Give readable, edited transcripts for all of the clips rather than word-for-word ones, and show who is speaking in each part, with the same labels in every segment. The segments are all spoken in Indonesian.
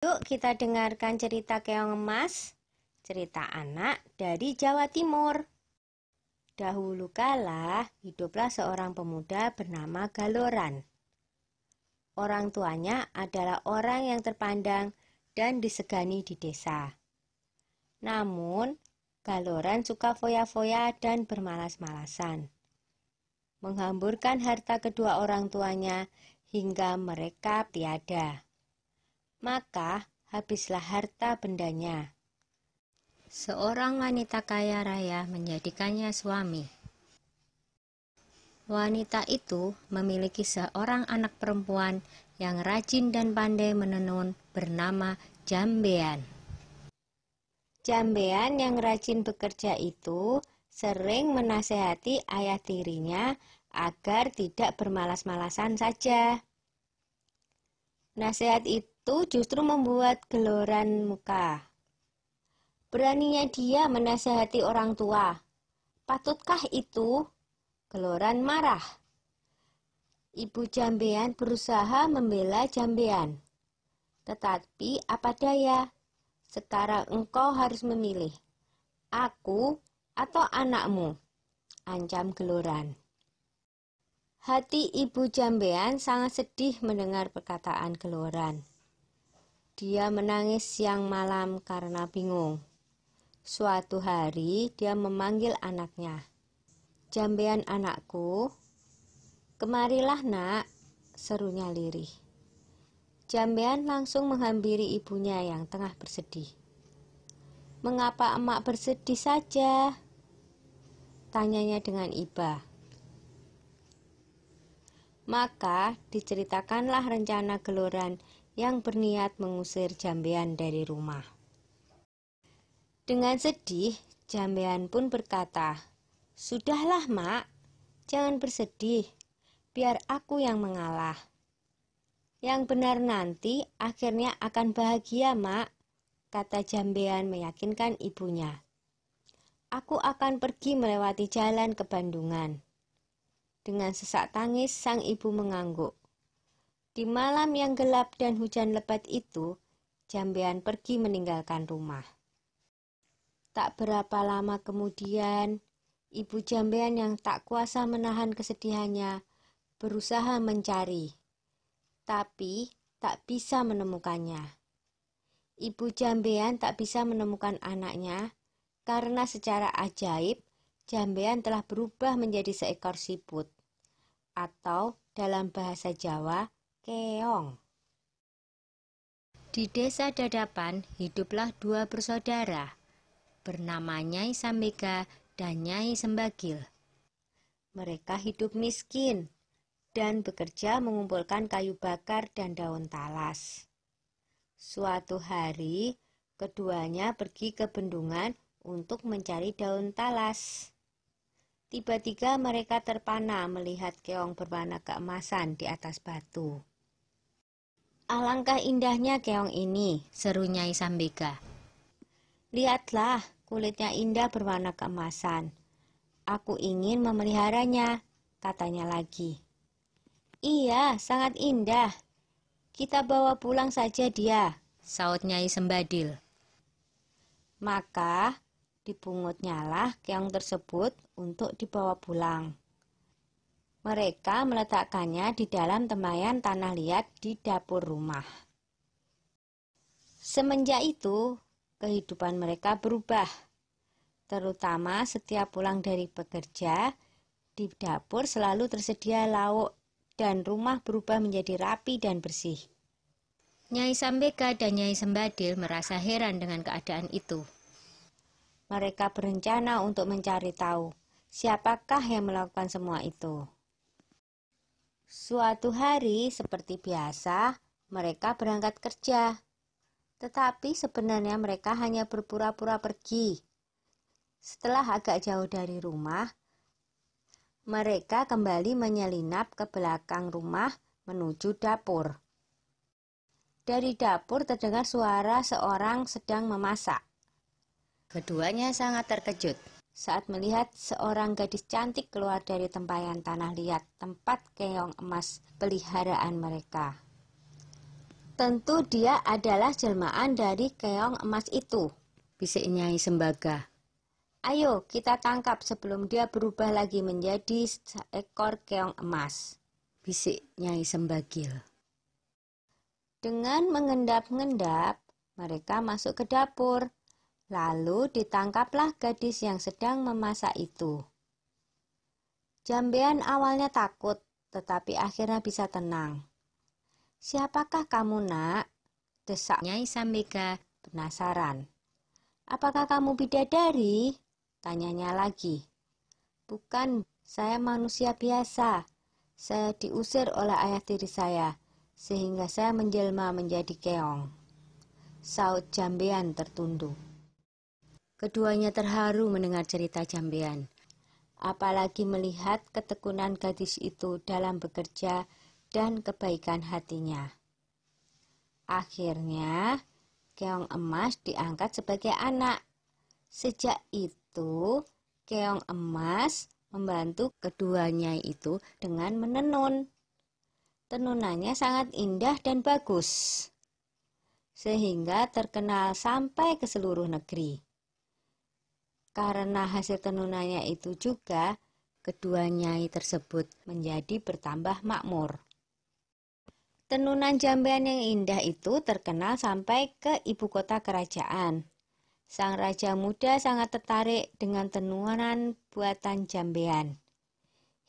Speaker 1: Yuk kita dengarkan cerita Keong Emas, cerita anak dari Jawa Timur. Dahulu kala hiduplah seorang pemuda bernama Galoran. Orang tuanya adalah orang yang terpandang dan disegani di desa. Namun, Galoran suka foya-foya dan bermalas-malasan, menghamburkan harta kedua orang tuanya hingga mereka tiada. Maka habislah harta bendanya. Seorang wanita kaya raya menjadikannya suami. Wanita itu memiliki seorang anak perempuan yang rajin dan pandai menenun bernama Jambean. Jambean yang rajin bekerja itu sering menasehati ayah tirinya agar tidak bermalas-malasan saja. Nasihat itu justru membuat Galoran muka. Beraninya dia menasehati orang tua. Patutkah itu? Galoran marah. Ibu Jambean berusaha membela Jambean. Tetapi apa daya? Sekarang engkau harus memilih. Aku atau anakmu? Ancam Galoran. Hati ibu Jambean sangat sedih mendengar perkataan Galoran. Dia menangis siang malam karena bingung. Suatu hari dia memanggil anaknya. Jambean anakku, kemarilah nak, serunya lirih. Jambean langsung menghampiri ibunya yang tengah bersedih. Mengapa emak bersedih saja? Tanyanya dengan iba. Maka diceritakanlah rencana Galoran yang berniat mengusir Jambean dari rumah. Dengan sedih, Jambean pun berkata, "Sudahlah, Mak, jangan bersedih, biar aku yang mengalah. Yang benar nanti akhirnya akan bahagia, Mak," kata Jambean meyakinkan ibunya. "Aku akan pergi melewati jalan ke Bandungan." Dengan sesak tangis sang ibu mengangguk. Di malam yang gelap dan hujan lebat itu, Jambean pergi meninggalkan rumah. Tak berapa lama kemudian, ibu Jambean yang tak kuasa menahan kesedihannya berusaha mencari, tapi tak bisa menemukannya. Ibu Jambean tak bisa menemukan anaknya karena secara ajaib Jambean telah berubah menjadi seekor siput, atau dalam bahasa Jawa, keong. Di desa Dadapan hiduplah dua bersaudara, bernama Nyai Sambega dan Nyai Sembagil. Mereka hidup miskin dan bekerja mengumpulkan kayu bakar dan daun talas. Suatu hari, keduanya pergi ke bendungan untuk mencari daun talas. Tiba-tiba mereka terpana melihat keong berwarna keemasan di atas batu. "Alangkah indahnya keong ini," seru Nyai Sambega. "Lihatlah, kulitnya indah berwarna keemasan. Aku ingin memeliharanya," katanya lagi. "Iya, sangat indah. Kita bawa pulang saja dia," saut Nyai Sembadil. Maka dipungutnyalah keong tersebut untuk dibawa pulang. Mereka meletakkannya di dalam tempayan tanah liat di dapur rumah. Semenjak itu, kehidupan mereka berubah. Terutama setiap pulang dari bekerja, di dapur selalu tersedia lauk dan rumah berubah menjadi rapi dan bersih. Nyai Sambega dan Nyai Sembadil merasa heran dengan keadaan itu. Mereka berencana untuk mencari tahu siapakah yang melakukan semua itu. Suatu hari, seperti biasa, mereka berangkat kerja. Tetapi sebenarnya mereka hanya berpura-pura pergi. Setelah agak jauh dari rumah, mereka kembali menyelinap ke belakang rumah menuju dapur. Dari dapur terdengar suara seorang sedang memasak. Keduanya sangat terkejut saat melihat seorang gadis cantik keluar dari tempayan tanah liat tempat keong emas peliharaan mereka. Tentu dia adalah jelmaan dari keong emas itu,
Speaker 2: bisik Nyai Sembaga.
Speaker 1: Ayo kita tangkap sebelum dia berubah lagi menjadi seekor keong emas,
Speaker 2: bisik Nyai Sembagil.
Speaker 1: Dengan mengendap-endap, mereka masuk ke dapur. Lalu ditangkaplah gadis yang sedang memasak itu. Jambean awalnya takut, tetapi akhirnya bisa tenang. Siapakah kamu, nak? Desak
Speaker 2: Nyai Sambika
Speaker 1: penasaran. Apakah kamu bidadari? Tanyanya lagi. Bukan, saya manusia biasa. Saya diusir oleh ayah tiri saya, sehingga saya menjelma menjadi keong. Saut Jambean tertunduk.
Speaker 2: Keduanya terharu mendengar cerita Jambean.
Speaker 1: Apalagi melihat ketekunan gadis itu dalam bekerja dan kebaikan hatinya. Akhirnya, keong emas diangkat sebagai anak. Sejak itu, keong emas membantu kedua Nyai itu dengan menenun. Tenunannya sangat indah dan bagus, sehingga terkenal sampai ke seluruh negeri. Karena hasil tenunannya itu juga,
Speaker 2: kedua Nyai tersebut
Speaker 1: menjadi bertambah makmur. Tenunan Jambean yang indah itu terkenal sampai ke ibu kota kerajaan. Sang raja muda sangat tertarik dengan tenunan buatan Jambean.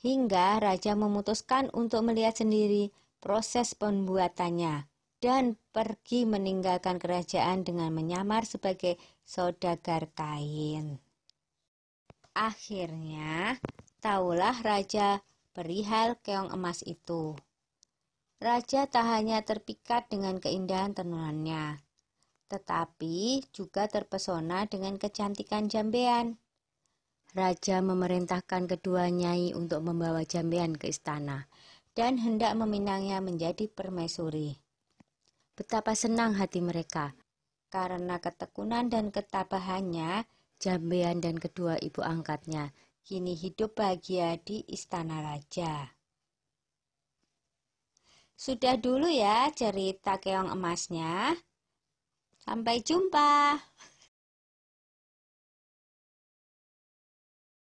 Speaker 1: Hingga raja memutuskan untuk melihat sendiri proses pembuatannya dan pergi meninggalkan kerajaan dengan menyamar sebagai saudagar kain. Akhirnya, tahulah raja perihal keong emas itu. Raja tak hanya terpikat dengan keindahan tenunannya, tetapi juga terpesona dengan kecantikan Jambean.
Speaker 2: Raja memerintahkan kedua Nyai untuk membawa Jambean ke istana
Speaker 1: dan hendak meminangnya menjadi permaisuri.
Speaker 2: Betapa senang hati mereka.
Speaker 1: Karena ketekunan dan ketabahannya,
Speaker 2: Jambean dan kedua ibu angkatnya
Speaker 1: kini hidup bahagia di istana raja. Sudah dulu ya cerita keong emasnya. Sampai jumpa.